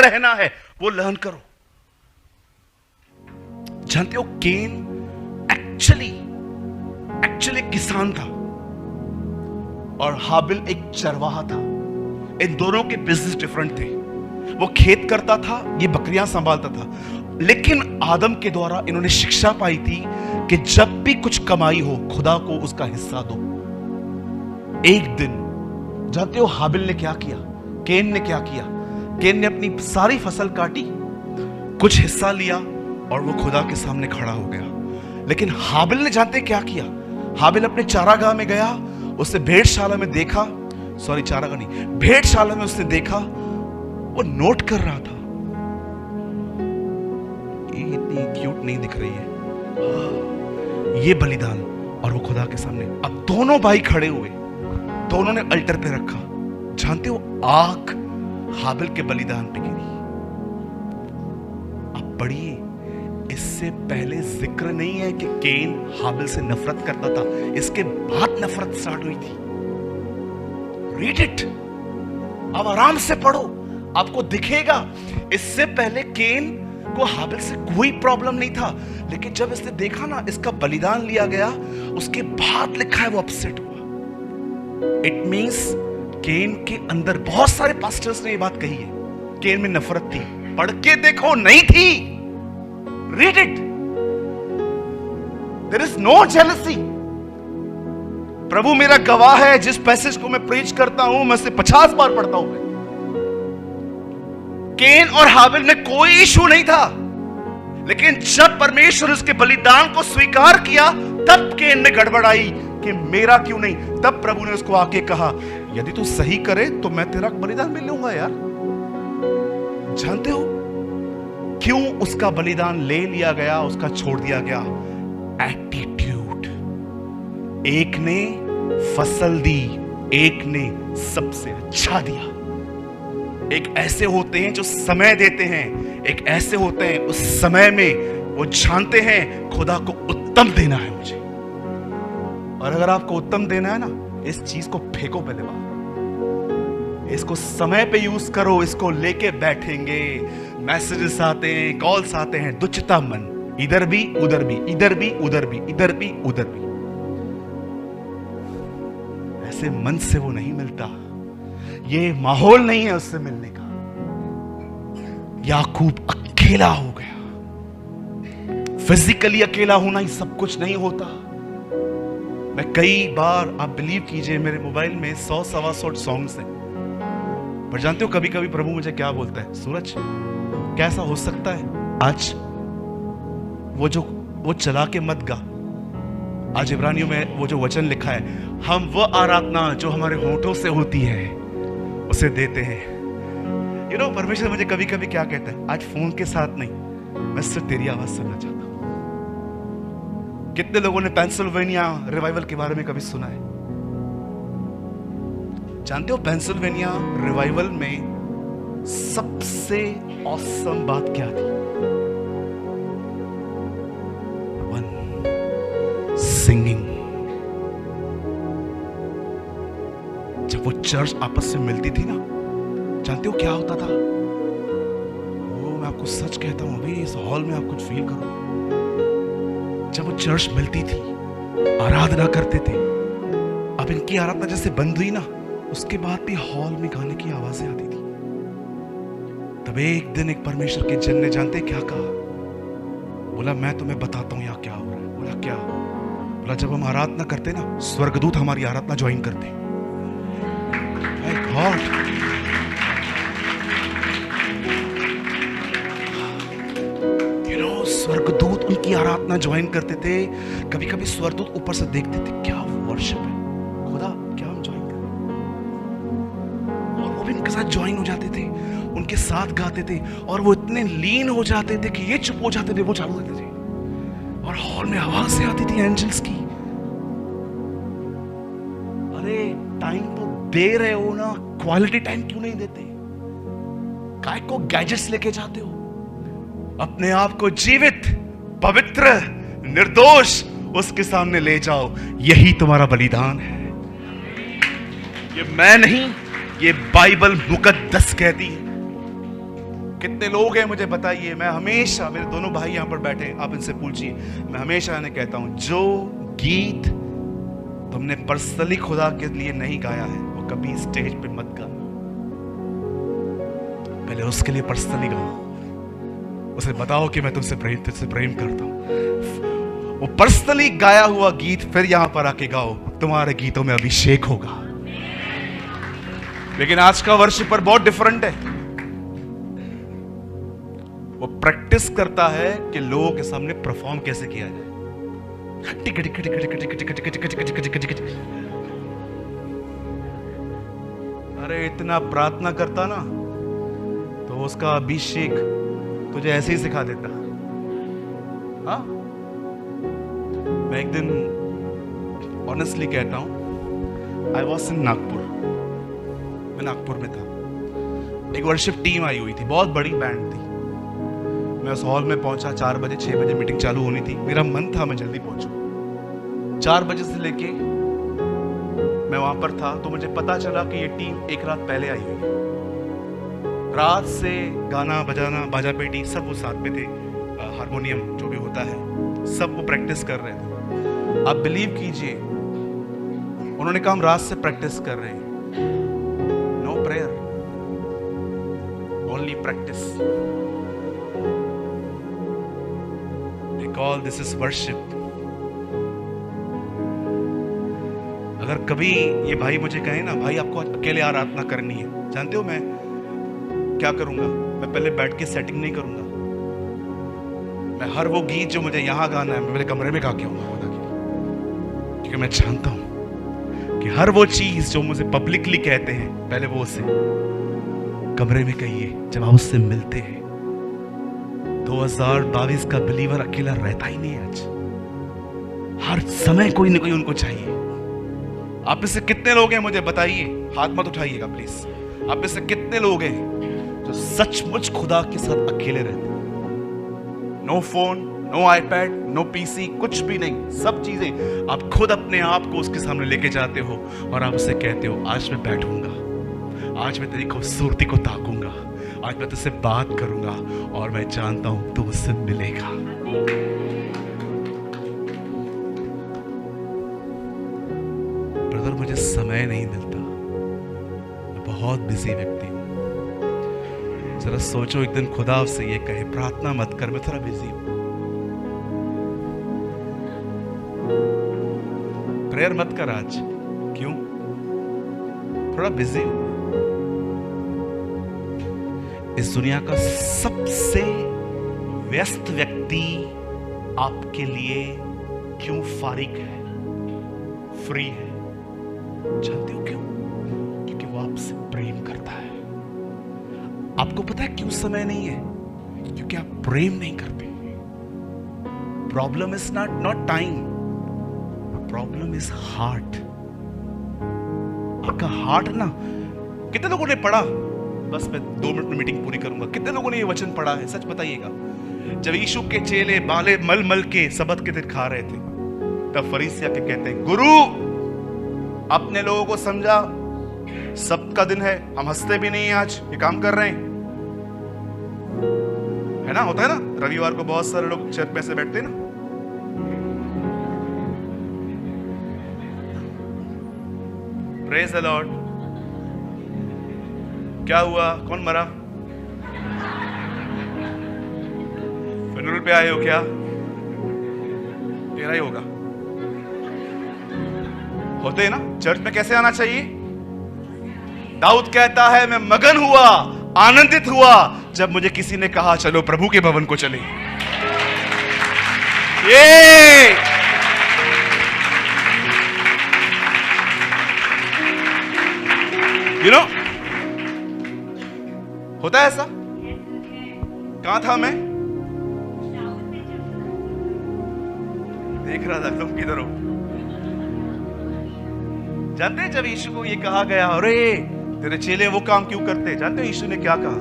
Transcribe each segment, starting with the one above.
रहना है वो लर्न करो। जानते हो केन एक्चुअली किसान था और हाबिल एक चरवाहा था। इन दोनों के बिजनेस डिफरेंट थे। वो खेत करता था, ये बकरियां संभालता था। लेकिन आदम के द्वारा इन्होंने शिक्षा पाई थी कि जब भी कुछ कमाई हो खुदा को उसका हिस्सा दो। एक दिन जानते हो हाबिल ने क्या किया, केन ने क्या किया? केन ने अपनी सारी फसल काटी, कुछ हिस्सा लिया और वो खुदा के सामने खड़ा हो गया। लेकिन हाबिल ने जानते क्या किया? हाबिल अपने चारागाह में गया, उसने भेड़शाला में देखा, सॉरी चारागाह नहीं, भेड़शाला में उसने देखा, वो नोट कर रहा था, ये इतनी क्यूट नहीं दिख रही है, ये बलिदान। और वो खुदा के सामने, अब दोनों भाई खड़े हुए, दोनों ने अल्टर पे रखा। जानते हो आग हाबिल के बलिदान पे गिरी। अब पढ़िए, इससे पहले जिक्र नहीं है कि केन हाबिल से नफरत करता था, इसके बाद नफरत स्टार्ट हुई थी। रीड इट, अब आराम से पढ़ो, आपको दिखेगा। इससे पहले केन को हाबिल से कोई प्रॉब्लम नहीं था, लेकिन जब इसने देखा ना इसका बलिदान लिया गया, उसके बाद लिखा है वो अपसेट हुआ। इट मींस केन के अंदर, बहुत सारे पास्टर्स ने ये बात कही है, केन में नफरत थी। पढ़ के देखो, नहीं थी। Read it, there is no jealousy. प्रभु मेरा गवाह है, जिस पैसेज को मैं प्रीच करता हूं मैं उसे 50 बार पढ़ता हूं। केन और हाबिल में कोई इशू नहीं था, लेकिन जब परमेश्वर उसके बलिदान को स्वीकार किया तब केन ने गड़बड़ाई कि मेरा क्यों नहीं। तब प्रभु ने उसको आके कहा, यदि तू सही करे तो मैं तेरा बलिदान भी लूंगा। यार जानते हो क्यों उसका बलिदान ले लिया गया, उसका छोड़ दिया गया? एटीट्यूड। एक ने फसल दी, एक ने सबसे अच्छा दिया। एक ऐसे होते हैं जो समय देते हैं, एक ऐसे होते हैं उस समय में वो जानते हैं खुदा को उत्तम देना है मुझे। और अगर आपको उत्तम देना है ना, इस चीज को फेंको पहले बार, इसको समय पे यूज करो। इसको लेके बैठेंगे, मैसेजेस आते हैं, कॉल्स आते हैं, दुचिता मन, इधर भी उधर भी, इधर भी उधर भी, इधर भी उधर भी। ऐसे मन से वो नहीं मिलता, ये माहौल नहीं है उससे मिलने का। याकूब अकेला हो गया। फिजिकली अकेला होना ही सब कुछ नहीं होता। मैं कई बार, आप बिलीव कीजिए, मेरे मोबाइल में 100-125 सॉन्ग्स हैं, पर जानते हो कभी कभी प्रभु मुझे क्या बोलता है, सूरज कैसा हो सकता है आज वो चला के मत गा। आज इब्रानियों में वो जो वचन लिखा है, हम वो आराधना जो हमारे होठों से होती है उसे देते हैं। परमेश्वर मुझे कभी कभी क्या कहता है, आज फोन के साथ नहीं, मैं सिर्फ तेरी आवाज सुनना चाहता हूं। कितने लोगों ने पेंसिल्वेनिया रिवाइवल के बारे में कभी सुना है? जानते हो पेंसिल्वेनिया रिवाइवल में सबसे ऑसम बात क्या थी? सिंगिंग। जब वो चर्च आपस में मिलती थी ना, जानते हो क्या होता था? मैं आपको सच कहता हूं, अभी इस हॉल में आप कुछ फील करो। जब वो चर्च मिलती थी, आराधना करते थे, अब इनकी आराधना जैसे बंद हुई ना, उसके बाद भी हॉल में गाने की आवाजें आती थी। तब एक दिन एक परमेश्वर के जन ने जानते क्या कहा? बोला मैं तुम्हें बताता हूं यहाँ क्या हो रहा है। बोला क्या? बोला जब हम आराधना करते ना, स्वर्गदूत हमारी आराधना ज्वाइन करते। माय गॉड, स्वर्गदूत उनकी आराधना ज्वाइन करते थे। कभी कभी स्वर्गदूत ऊपर से देखते थे, क्या वर्शिप है, खुदा क्या हम ज्वाइन कर रहे हैं, और वो भी उनके साथ ज्वाइन हो जाते थे, उनके साथ गाते थे, और वो इतने लीन हो जाते थे कि ये चुप हो जाते थे, वो चालू करते थे, और हॉल में आवाज से आती थी एंजल्स की। अरे टाइम तो दे रहे हो ना, क्वालिटी टाइम क्यों नहीं देते? काय को गैजेट्स लेके जाते हो? अपने आप को जीवित, पवित्र, निर्दोष उसके सामने ले जाओ। यही तुम्हारा बलिदान है। ये मैं नहीं, ये बाइबल मुकद्दस कहती है। कितने लोग हैं मुझे बताइए। मैं हमेशा, मेरे दोनों भाई यहां पर बैठे हैं, आप इनसे पूछिए, मैं हमेशा इन्हें कहता हूं, जो गीत तुमने पर्सनली खुदा के लिए नहीं गाया है वो कभी स्टेज पे मत गाना। पहले उसके लिए पर्सनली गाओ, उसे बताओ कि मैं तुझसे प्रेम करता हूं। वो पर्सनली गाया हुआ गीत फिर यहां पर आके गाओ, तुम्हारे गीतों में अभिषेक होगा। लेकिन आज का वर्शिपर बहुत डिफरेंट है। वो प्रैक्टिस करता है कि लोगों के सामने परफॉर्म कैसे किया जाए। अरे इतना प्रार्थना करता ना तो उसका अभिषेक तुझे ऐसे ही सिखा देता। हाँ, मैं एक दिन ऑनेस्टली कहता हूं, आई वॉज इन नागपुर, मैं नागपुर में था। एक वर्शिप टीम आई हुई थी, बहुत बड़ी बैंड थी। मैं उस हॉल में पहुंचा 4 बजे, 6 बजे मीटिंग चालू होनी थी। मेरा मन था मैं जल्दी पहुंचूं। 4 बजे से लेके मैं वहां पर था तो मुझे पता चला कि ये टीम एक रात पहले आई हुई है। रात से गाना बजाना, बाजा पेटी सब वो साथ में थे, हारमोनियम जो भी होता है सब वो प्रैक्टिस कर रहे थे। आप बिलीव कीजिए, उन्होंने कहा हम रात से प्रैक्टिस कर रहे हैं, no prayer, only practice. They call this is worship। अगर कभी ये भाई मुझे कहे ना, भाई आपको अकेले आराधना करनी है, जानते हो मैं क्या करूंगा? मैं पहले बैठ के सेटिंग नहीं करूंगा। मैं हर वो गीत जो मुझे यहां गाना है मैं मेरे कमरे में गा के आऊंगा, क्योंकि मैं जानता हूं कि हर वो चीज जो मुझे पब्लिकली कहते हैं पहले वो उसे कमरे में कहिए जब आप उससे मिलते हैं। 2022 का बिलीवर अकेला रहता ही नहीं आज, हर समय कोई ना कोई उनको चाहिए। आप में से कितने लोग हैं मुझे बताइए, हाथ मत उठाइएगा प्लीज। आप में से कितने लोग हैं जो सचमुच खुदा के साथ अकेले रहते हैं? No phone, no iPad, no PC, कुछ भी नहीं, सब चीजें आप खुद अपने आप को उसके सामने लेके जाते हो और आप उसे कहते हो आज मैं बैठूंगा, आज मैं तेरी खूबसूरती को ताकूंगा, आज मैं तुझसे बात करूंगा और मैं जानता हूं तू मुझसे मिलेगा। ब्रदर मुझे समय नहीं मिलता, मैं बहुत बिजी व्यक्ति हूं। जरा सोचो, एक दिन खुदा आपसे ये कहे प्रार्थना मत कर, मैं थोड़ा बिजी हूं, प्रेयर मत कर आज, क्यों? थोड़ा बिजी हूं। इस दुनिया का सबसे व्यस्त व्यक्ति आपके लिए क्यों फारिग है, फ्री है? जानते हो क्यों? क्योंकि वो आपसे प्रेम करता है। आपको पता है क्यों समय नहीं है? क्योंकि आप प्रेम नहीं करते। Problem is not time, problem is heart. आपका हार्ट ना, कितने लोगों ने पढ़ा, बस मैं 2 मिनट में मीटिंग पूरी करूंगा, कितने लोगों ने ये वचन पढ़ा है? सच बताइएगा। जब यीशु के चेले बाले मल मल के सबत के दिन खा रहे थे, तब फरीसी आके कहते हैं, गुरु अपने लोगों को समझा, सबका दिन है, हम हंसते भी नहीं आज, ये काम कर रहे हैं, है ना? होता है ना, रविवार को बहुत सारे लोग चर्च में से बैठते हैं ना। Praise the Lord. क्या हुआ? कौन मरा? फ्यूनरल पे आए हो क्या? तेरा ही होगा। होते हैं ना चर्च में। कैसे आना चाहिए? दाऊद कहता है मैं मगन हुआ, आनंदित हुआ जब मुझे किसी ने कहा चलो प्रभु के भवन को चले। ये यू नो होता है ऐसा। कहां था मैं? देख रहा था तुम किधर हो। जानते हैं जब यीशु को ये कहा गया, अरे तेरे चेले वो काम क्यों करते, जानते हो यीशु ने क्या कहा?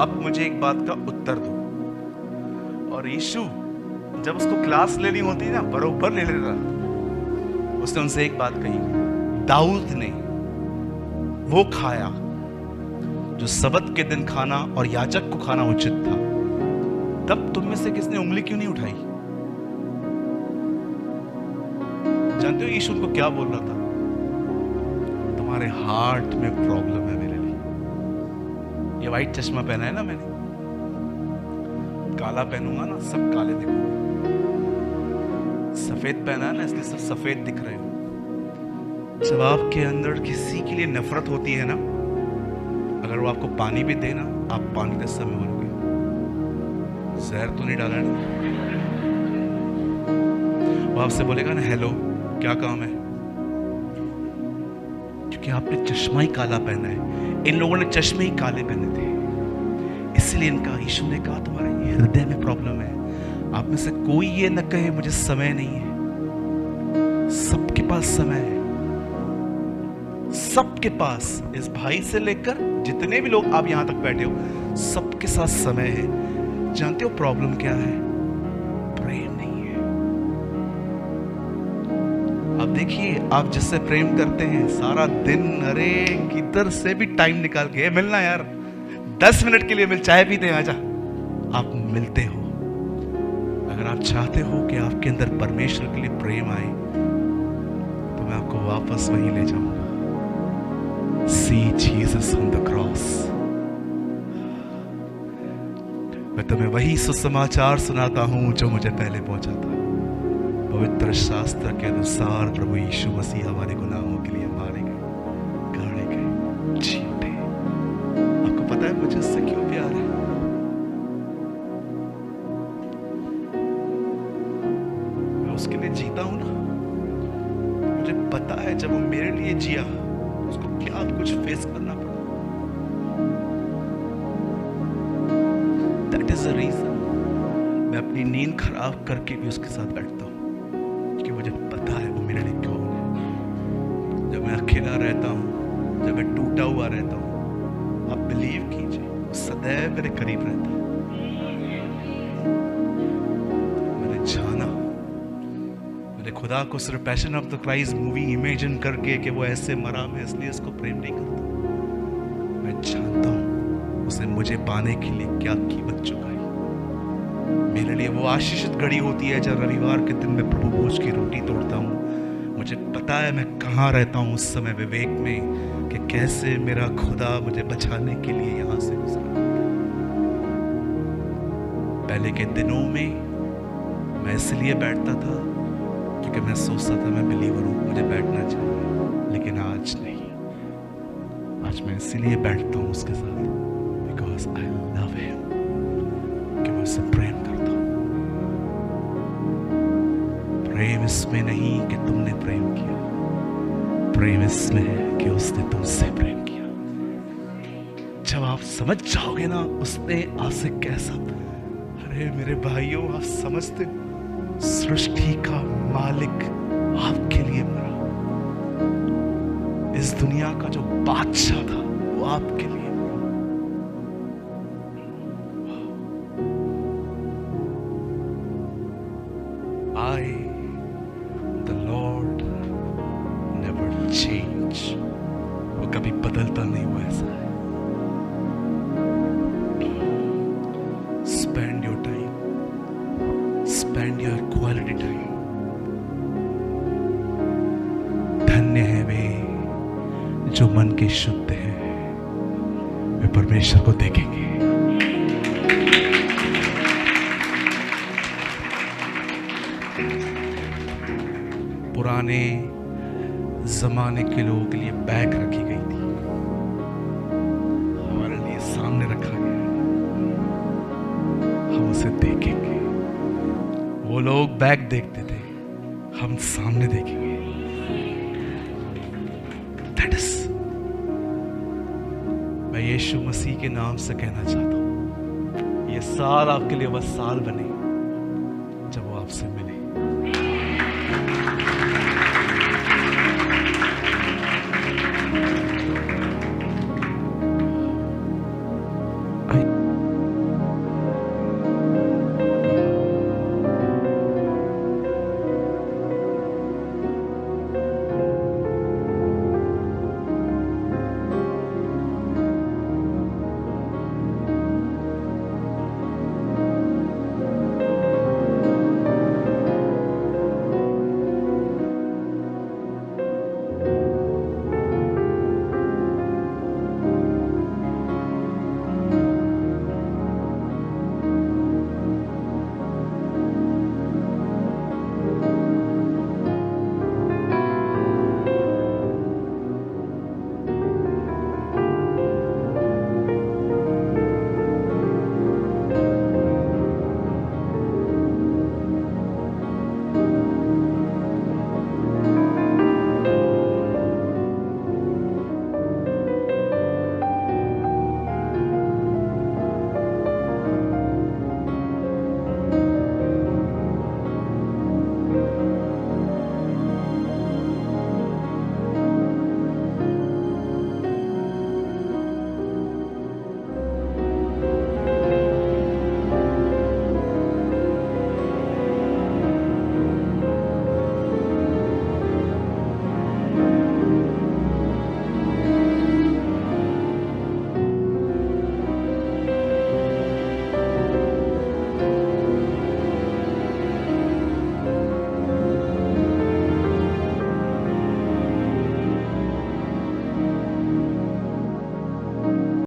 अब मुझे एक बात का उत्तर दो। और यीशु जब उसको क्लास लेनी होती ना, बरोबर ले लेता। उसने उनसे एक बात कही, दाऊद ने वो खाया जो सबत के दिन खाना और याजक को खाना उचित था, तब तुम में से किसने उंगली क्यों नहीं उठाई? जानते हो यीशु उनको क्या बोल रहा था? तुम्हारे हार्ट में प्रॉब्लम है मेरे लिए। ये व्हाइट चश्मा पहना है ना मैंने, काला पहनूंगा ना सब काले दिखोगे, सफेद पहना है ना इसलिए सब सफेद दिख रहे हो। जब आपके अंदर किसी के लिए नफरत होती है ना, अगर वो आपको पानी भी देना, आप पानी दे समय बोलोगे जहर तो नहीं डाला ना। वो आपसे बोलेगा ना हेलो क्या काम है, क्योंकि आपने चश्मा ही काला पहना है। इन लोगों ने चश्मे ही काले पहने थे, इसलिए इनका यीशु ने कहा तुम्हारे हृदय में प्रॉब्लम है। आप में से कोई ये न कहे मुझे समय नहीं है, सबके पास समय है, सबके पास। इस भाई से लेकर जितने भी लोग आप यहां तक बैठे हो, सबके साथ समय है। जानते हो प्रॉब्लम क्या है? प्रेम नहीं है। अब देखिए, आप जिससे प्रेम करते हैं सारा दिन, अरे किधर से भी टाइम निकाल के मिलना यार, 10 मिनट के लिए मिल, चाय पीते हैं, आजा। आप मिलते हो। अगर आप चाहते हो कि आपके अंदर परमेश्वर के लिए प्रेम आए, तो मैं आपको वापस वहीं ले जाऊंगा। See Jesus on the cross। मैं तुम्हें वही सुसमाचार सुनाता हूं जो मुझे पहले पहुंचा था। पवित्र शास्त्र के अनुसार प्रभु यीशु मसीह हमारे गुनाहों के लिए मारे गए, गाड़े गए, जी उठे। आपको पता है मुझे उससे क्यों प्यार है? मैं उसके लिए जीता हूं ना। मुझे पता है जब वो मेरे लिए जिया, उसको क्या कुछ फेस करना पड़ा। That is the reason मैं अपनी नींद खराब करके भी उसके साथ बैठता हूँ, क्योंकि मुझे पता है वो मेरे लिए क्यों है। जब मैं अकेला रहता हूँ, जब मैं टूटा हुआ रहता हूँ, आप बिलीव कीजिए वो सदैव मेरे करीब रहता है। मैंने जाना, मैंने खुदा को सिर्फ passion of the Christ movie imagine करके कि वो ऐसे मरा, मैं इसलिए इसको प्रेम नहीं करता। मैं जानता हूं उसे मुझे पाने के लिए क्या कीमत चुकाई। मेरे लिए वो आशीषित घड़ी होती है जब रविवार के दिन मैं प्रभु भोज की रोटी तोड़ता हूं। मुझे पता है मैं कहां रहता हूं उस समय विवेक में, कि कैसे मेरा खुदा मुझे बचाने के लिए यहां से गुजरा। पहले के दिनों में मैं इसलिए बैठता था क्योंकि मैं सोचता था मैं बिलीवर हूं, मुझे बैठना चाहिए, लेकिन आज नहीं। आज मैं इसलिए बैठता हूं उसके साथ बिकॉज आई लव हिम, कि मैं उससे प्रेम करता हूं। प्रेम इसमें नहीं कि तुमने प्रेम किया, प्रेम इसमें है कि उसने तुमसे प्रेम किया। जब आप समझ जाओगे ना उसने आपसे कैसा, अरे मेरे भाइयों आप समझते, सृष्टि का मालिक आपके लिए मरा। इस दुनिया का जो बादशाह था वो आपके लिए मरा। I, the Lord, never change। वो कभी बदलता नहीं हुआ, ऐसा है। Spend your time, spend your quality time। धन्य है वे जो मन के शुद्ध हैं, वे परमेश्वर को देखेंगे। पुराने जमाने के लोगों के लिए बैग रखी गई थी, हमारे लिए सामने रखा गया है, हम उसे देखेंगे। वो लोग बैग देखते थे, हम सामने देखेंगे। That is, मैं यीशु मसीह के नाम से कहना चाहता हूं, ये साल आपके लिए बस साल बने जब वो आपसे